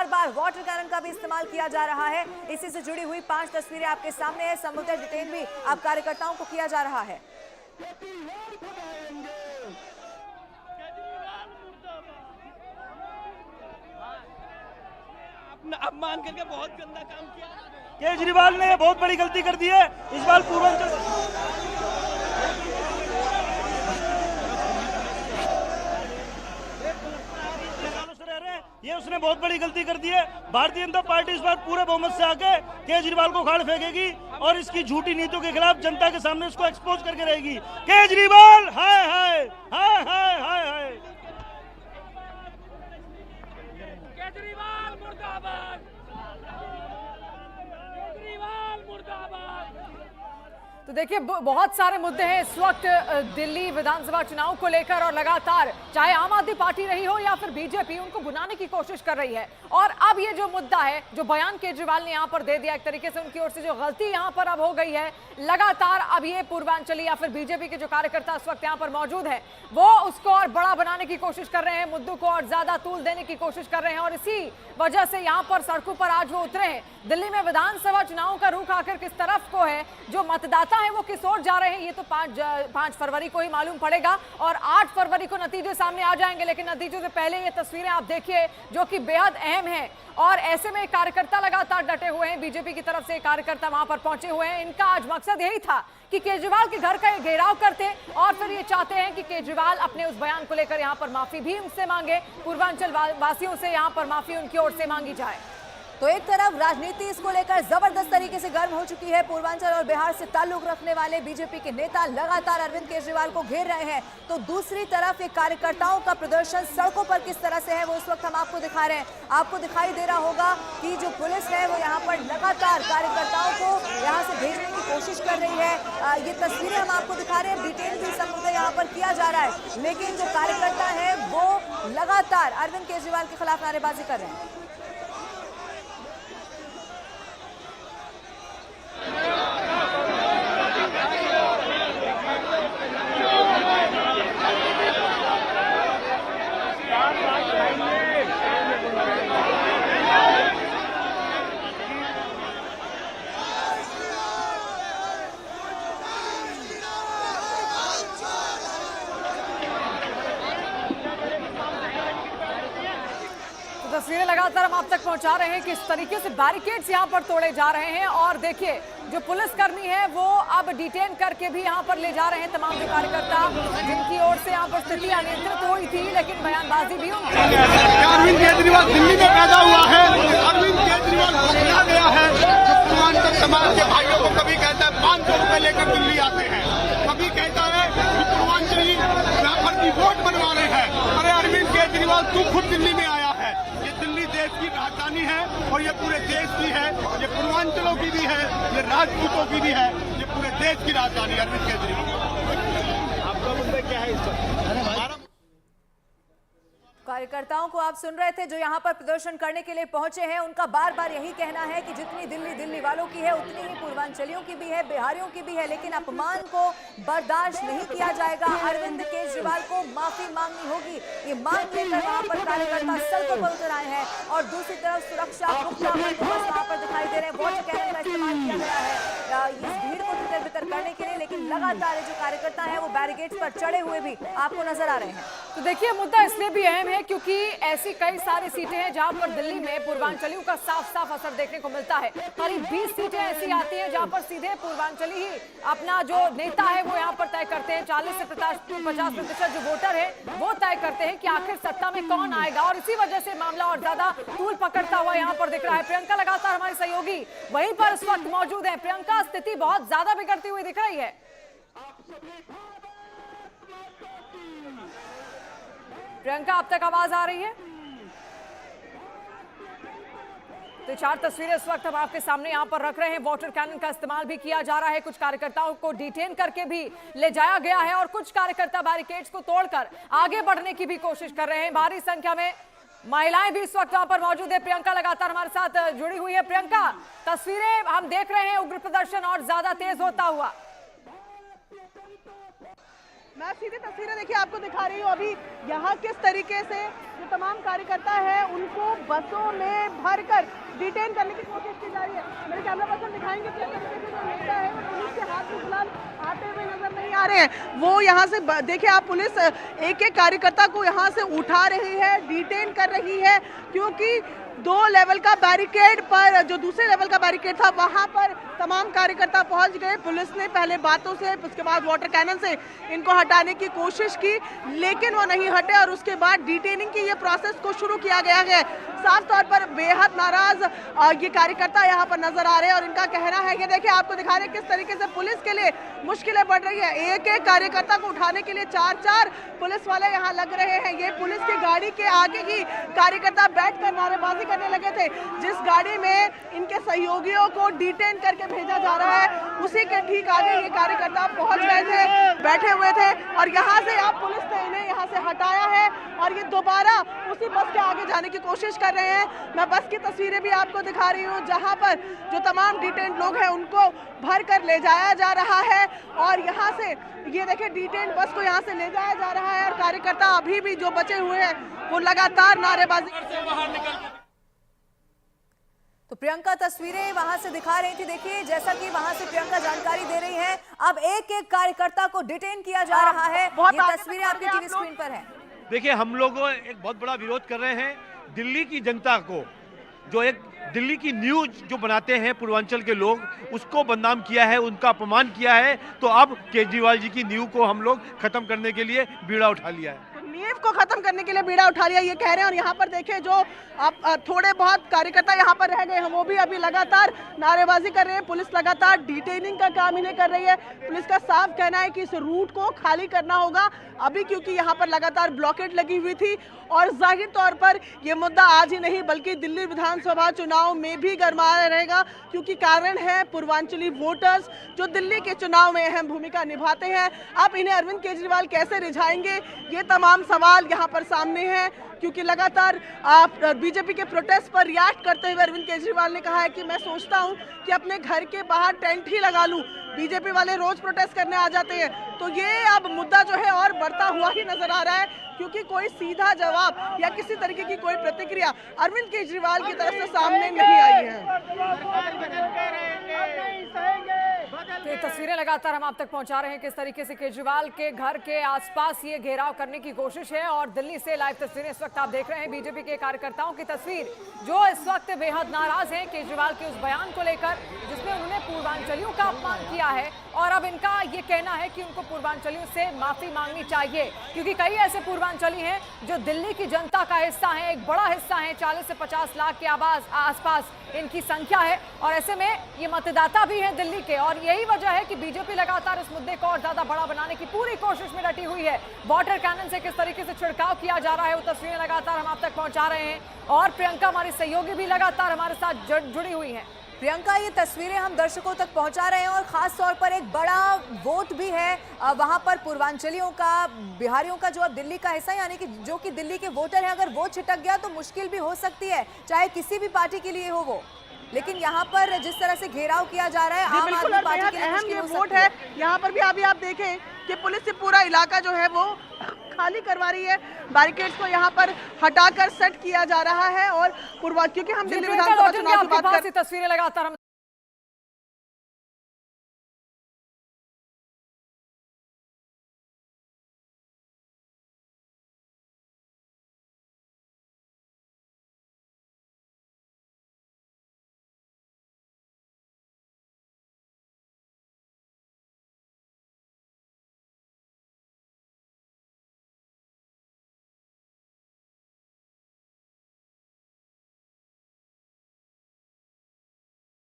बार बार water cannon का भी इस्तेमाल किया जा रहा है। इसी से जुड़ी हुई 5 तस्वीरें आपके सामने है। संभवतः डिटेन भी अब कार्यकर्ताओं को किया जा रहा है। अपमान करके बहुत गंदा काम किया। केजरीवाल ने बहुत बड़ी गलती कर दी है इस बार पूर्वांचल। ये उसने बहुत बड़ी गलती कर दी है। भारतीय जनता पार्टी इस बार पूरे बहुमत से आके केजरीवाल को उखाड़ फेंकेगी और इसकी झूठी नीतियों के खिलाफ जनता के सामने उसको एक्सपोज करके रहेगी। केजरीवाल हाय हाय हाय हाय हाय हाय। केजरीवाल मुर्दाबाद, केजरीवाल मुर्दाबाद। तो देखिए बहुत सारे मुद्दे हैं इस वक्त दिल्ली विधानसभा चुनाव को लेकर और लगातार चाहे आम आदमी पार्टी रही हो या फिर बीजेपी उनको भुनाने की कोशिश कर रही है। और अब ये जो मुद्दा है, जो बयान केजरीवाल ने यहाँ पर दे दिया, एक तरीके से उनकी ओर से जो गलती यहाँ पर अब हो गई है, लगातार अब ये पूर्वांचली या फिर बीजेपी के जो कार्यकर्ता इस वक्त यहाँ पर मौजूद है वो उसको और बड़ा बनाने की कोशिश कर रहे हैं, मुद्दों को और ज्यादा तूल देने की कोशिश कर रहे हैं और इसी वजह से यहाँ पर सड़कों पर आज वो उतरे हैं। दिल्ली में विधानसभा चुनाव का रुख आकर किस तरफ को है, जो मतदाता है वो किस ओर जा रहे हैं, ये तो 5 फरवरी को ही मालूम पड़ेगा और 8 फरवरी को नतीजे सामने आ जाएंगे। लेकिन नतीजों से पहले ये तस्वीरें आप देखिए जो कि बेहद अहम है और ऐसे में कार्यकर्ता लगातार डटे हुए हैं। बीजेपी की तरफ से कार्यकर्ता वहां पर पहुंचे हुए हैं। इनका आज मकसद यही था कि केजरीवाल के घर का ये घेराव करते और फिर ये चाहते हैं कि केजरीवाल अपने उस बयान को लेकर यहाँ पर माफी भी उनसे मांगे, पूर्वांचल वासियों से यहाँ पर माफी उनकी ओर से मांगी जाए। तो एक तरफ राजनीति इसको लेकर जबरदस्त तरीके से गर्म हो चुकी है। पूर्वांचल और बिहार से ताल्लुक रखने वाले बीजेपी के नेता लगातार अरविंद केजरीवाल को घेर रहे हैं, तो दूसरी तरफ एक कार्यकर्ताओं का प्रदर्शन सड़कों पर किस तरह से है वो इस वक्त हम आपको दिखा रहे हैं। आपको दिखाई दे रहा होगा कि जो पुलिस है वो यहाँ पर लगातार कार्यकर्ताओं को यहाँ से भेजने की कोशिश कर रही है। ये तस्वीरें हम आपको दिखा रहे हैं, डिटेन भी संभवतः यहाँ पर किया जा रहा है, लेकिन जो कार्यकर्ता है वो लगातार अरविंद केजरीवाल के खिलाफ नारेबाजी कर रहे हैं। तस्वीरें लगातार हम आप तक पहुंचा रहे हैं किस तरीके से बैरिकेड्स यहां पर तोड़े जा रहे हैं और देखिए जो पुलिसकर्मी है वो अब डिटेन करके भी यहां पर ले जा रहे हैं तमाम जो कार्यकर्ता जिनकी ओर से यहां पर स्थिति अनियंत्रित हुई थी, लेकिन बयानबाजी भी अरविंद केजरीवाल दिल्ली में पैदा हुआ है। अरविंद केजरीवाल पकड़ा गया है। पूर्वांचल समाज के भाइयों को कभी कहता है 500 रुपए लेकर दिल्ली आते हैं, कभी कहता है कि पूर्वांचली यहाँ पर की वोट बनवा रहे हैं। अरे अरविंद केजरीवाल तू खुद दिल्ली में आया है। ये दिल्ली देश की राजधानी है और ये पूरे देश की है, ये पूर्वांचलों की भी है, ये राजपूतों की भी है, ये पूरे देश की राजधानी अरविंद केजरीवाल। आपका मुद्दा क्या है इस वक्त? कार्यकर्ताओं को आप सुन रहे थे जो यहाँ पर प्रदर्शन करने के लिए पहुंचे हैं। उनका बार बार यही कहना है कि जितनी दिल्ली वालों की है उतनी ही पूर्वांचलियों की भी है, बिहारियों की भी है, लेकिन अपमान को बर्दाश्त नहीं किया जाएगा। अरविंद केजरीवाल को माफी मांगनी होगी, ये मांग लेकर वहां पर कार्यकर्ता सड़कों पर उतर आए हैं और दूसरी तरफ सुरक्षा पुख्ता बंदोबस्त वहां पर दिखाई दे रहे हैं। वाटर कैनन का इस्तेमाल किया गया है इस भीड़ को तितर बितर करने के लिए, लेकिन लगातार जो कार्यकर्ता है वो बैरिकेड्स पर चढ़े हुए भी आपको नजर आ रहे हैं। तो देखिए मुद्दा इसलिए भी अहम है क्योंकि ऐसी कई सारी सीटें हैं जहां पर दिल्ली में पूर्वांचलियों का साफ साफ असर देखने को मिलता है। करीब 20 सीटें ऐसी आती हैं जहां पर सीधे पूर्वांचली ही अपना जो नेता है वो यहां पर तय करते हैं। 40 से 50% जो वोटर है वो तय करते हैं कि आखिर सत्ता में कौन आएगा और इसी वजह से मामला और ज्यादा तूल पकड़ता हुआ यहाँ पर दिख रहा है। प्रियंका लगातार हमारी सहयोगी वहीं पर इस वक्त मौजूद है। प्रियंका, स्थिति बहुत ज्यादा बिगड़ती हुई दिख रही है। प्रियंका, अब तक आवाज आ रही है? तो 4 तस्वीरें इस वक्त हम आपके सामने यहाँ पर रख रहे हैं। वाटर कैनन का इस्तेमाल भी किया जा रहा है, कुछ कार्यकर्ताओं को डिटेन करके भी ले जाया गया है और कुछ कार्यकर्ता बैरिकेड्स को तोड़कर आगे बढ़ने की भी कोशिश कर रहे हैं। भारी संख्या में महिलाएं भी इस वक्त वहां पर मौजूद है। प्रियंका लगातार हमारे साथ जुड़ी हुई है। प्रियंका, तस्वीरें हम देख रहे हैं, उग्र प्रदर्शन और ज्यादा तेज होता हुआ। मैं सीधी तस्वीरें देखिए आपको दिखा रही हूँ अभी यहाँ किस तरीके से जो तमाम कार्यकर्ता है उनको बसों में भरकर डिटेन करने की कोशिश की जा रही है। मेरे कैमरा पर्सन दिखाएंगे किस तरीके से जो नेता है वो पुलिस के हाथ में फिलहाल आते हुए नजर नहीं आ रहे हैं। वो यहाँ से देखिए आप, पुलिस एक एक कार्यकर्ता को यहाँ से उठा रही है, डिटेन कर रही है, क्योंकि 2 लेवल का बैरिकेड पर, जो दूसरे लेवल का बैरिकेड था वहां पर तमाम कार्यकर्ता पहुंच गए। पुलिस ने पहले बातों से, उसके बाद वाटर कैनन से इनको हटाने की कोशिश की, लेकिन वो नहीं हटे और उसके बाद डिटेनिंग की ये प्रोसेस को शुरू किया गया है। साफ तौर पर बेहद नाराज ये कार्यकर्ता यहाँ पर नजर आ रहे हैं और इनका कहना है कि देखिए आपको दिखा रहे हैं किस तरीके से पुलिस के लिए मुश्किलें बढ़ रही है। एक एक कार्यकर्ता को उठाने के लिए 4-4 पुलिस वाले यहाँ लग रहे हैं। ये पुलिस की गाड़ी के आगे ही कार्यकर्ता बैठकर नारेबाजी करने लगे थे। जिस गाड़ी में इनके सहयोगियों को डिटेन करके भेजा जा रहा है उसी के ठीक आगे ये कार्यकर्ता पहुंच गए थे, बैठे हुए थे और यहाँ से अब पुलिस ने इन्हें यहाँ से हटाया है और ये दोबारा उसी बस के आगे जाने की कोशिश कर रहे हैं। मैं बस की तस्वीरें भी आपको दिखा रही हूँ जहाँ पर जो तमाम डिटेन लोग हैं उनको भर कर ले जाया जा रहा है और यहाँ से ये देखिए डिटेन बस को यहाँ से ले जाया जा रहा है और कार्यकर्ता अभी भी जो बचे हुए हैं वो लगातार नारेबाजी। तो प्रियंका तस्वीरें वहां से दिखा रही थी। देखिए जैसा कि वहां से प्रियंका जानकारी दे रही है, अब एक एक कार्यकर्ता को डिटेन किया जा रहा है। ये तस्वीरें आपकी टीवी स्क्रीन पर है। देखिए हम लोग एक बहुत बड़ा विरोध कर रहे हैं दिल्ली की जनता को, जो एक दिल्ली की न्यूज जो बनाते हैं पूर्वांचल के लोग, उसको बदनाम किया है, उनका अपमान किया है। तो अब केजरीवाल जी की न्यूज को हम लोग खत्म करने के लिए बीड़ा उठा लिया है, नींव को खत्म करने के लिए बीड़ा उठा लिया, ये कह रहे हैं। और यहाँ पर देखिए जो अब थोड़े बहुत कार्यकर्ता यहाँ पर रह गए हैं वो भी अभी लगातार नारेबाजी कर रहे हैं। पुलिस लगातार डिटेनिंग का काम इन्हें कर रही है। पुलिस का साफ कहना है कि इस रूट को खाली करना होगा अभी, क्योंकि यहाँ पर लगातार ब्लॉकेट लगी हुई थी और जाहिर तौर पर ये मुद्दा आज ही नहीं बल्कि दिल्ली विधानसभा चुनाव में भी गरमाया रहेगा, क्योंकि कारण है पूर्वांचली वोटर्स जो दिल्ली के चुनाव में अहम भूमिका निभाते हैं। अब इन्हें अरविंद केजरीवाल कैसे रिझाएंगे, ये तमाम सवाल यहाँ पर सामने हैं, क्योंकि लगातार बीजेपी के प्रोटेस्ट पर रिएक्ट करते हुए अरविंद केजरीवाल ने कहा है कि मैं सोचता हूं कि अपने घर के बाहर टेंट ही लगा लूं, बीजेपी वाले रोज प्रोटेस्ट करने आ जाते हैं। तो ये अब मुद्दा जो है और बढ़ता हुआ ही नजर आ रहा है, क्योंकि कोई सीधा जवाब या किसी तरीके की कोई प्रतिक्रिया अरविंद केजरीवाल की तरफ से सामने नहीं आई है। तो ये तस्वीरें लगातार हम आप तक पहुंचा रहे हैं किस तरीके से केजरीवाल के घर के आसपास ये घेराव करने की कोशिश है। और दिल्ली से लाइव तस्वीरें इस वक्त आप देख रहे हैं, बीजेपी के कार्यकर्ताओं की तस्वीर जो इस वक्त बेहद नाराज हैं केजरीवाल के उस बयान को लेकर जिसमें उन्होंने पूर्वांचलियों का अपमान किया है। और अब इनका ये कहना है कि उनको पूर्वांचलियों से माफी मांगनी चाहिए, क्योंकि कई ऐसे पूर्वांचली हैं जो दिल्ली की जनता का हिस्सा है, एक बड़ा हिस्सा है, 40 से 50 लाख के आसपास इनकी संख्या है और ऐसे में ये मतदाता भी हैं दिल्ली के। और यही वजह है कि बीजेपी लगातार इस मुद्दे को और ज्यादा बड़ा बनाने की पूरी कोशिश में डटी हुई है। वाटर कैनन से किस तरीके से छिड़काव किया जा रहा है वो तस्वीरें लगातार हम आप तक पहुंचा रहे हैं और प्रियंका हमारी सहयोगी भी लगातार हमारे साथ जुड़ी हुई हैं। प्रियंका ये तस्वीरें हम दर्शकों तक पहुंचा रहे हैं और खास तौर पर एक बड़ा वोट भी है वहां पर पूर्वांचलियों का, बिहारियों का जो अब दिल्ली का हिस्सा, यानी कि जो कि दिल्ली के वोटर हैं, अगर वो छिटक गया तो मुश्किल भी हो सकती है, चाहे किसी भी पार्टी के लिए हो वो। लेकिन यहाँ पर जिस तरह से घेराव किया जा रहा है आम आदमी पार्टी के लिए मुश्किल हो सकती है। यहाँ पर भी अभी आप देखें कि पुलिस से पूरा इलाका जो है वो खाली करवा रही है, बैरिकेड्स को यहाँ पर हटाकर सेट किया जा रहा है और क्योंकि हम दिल्ली विधानसभा चुनाव की बात कर, तस्वीरें लगातार